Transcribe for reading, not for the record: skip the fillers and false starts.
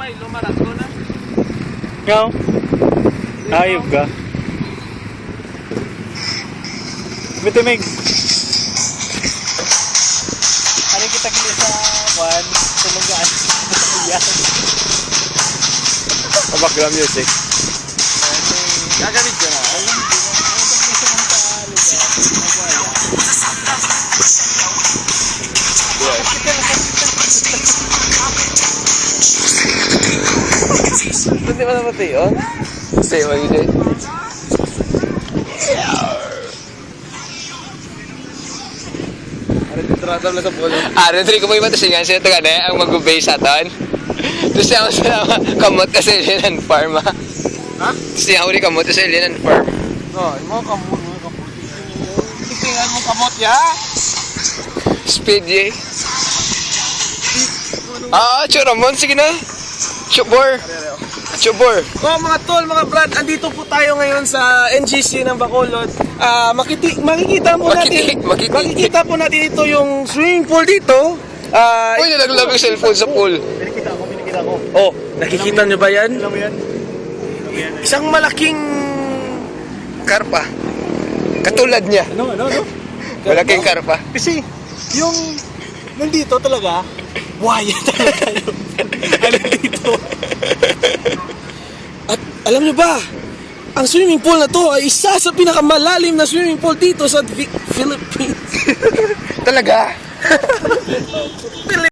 may lumaras ko na. Ikaw? Ayog ka. Bitimig. Ano kita kili sa kwan? Tulungan. Yan. Background music. Gagamit ko na. Hindi ba namatay yun? Say, what you say? Rodrigo mo yung matasingan siya ito ka na ang mag-base sa atin. Tapos siya ako sa kamot ka sa Alien Farm ha? Tapos siya ako rin kamot ka sa Alien Farm. Yung mga kamot. Tingnan mo kamot ya. Speed ye. Churamon, sige na. Chubor. Chubor. Mga tol, mga brad, andito po tayo ngayon sa NGC ng Bacolod. Makikita po natin ito yung swimming pool dito. Uy, nalaglag yung cellphone sa pool. Pinikita ko. Oh, nakikita nyo ba yan? Alam mo yan? Isang malaking Karpa. Katulad niya. Ano? Malaking karpa. Kasi yung nandito talaga, buhaya talaga yun. Nandito. At alam nyo ba, ang swimming pool na to ay isa sa pinakamalalim na swimming pool dito sa Philippines. Talaga?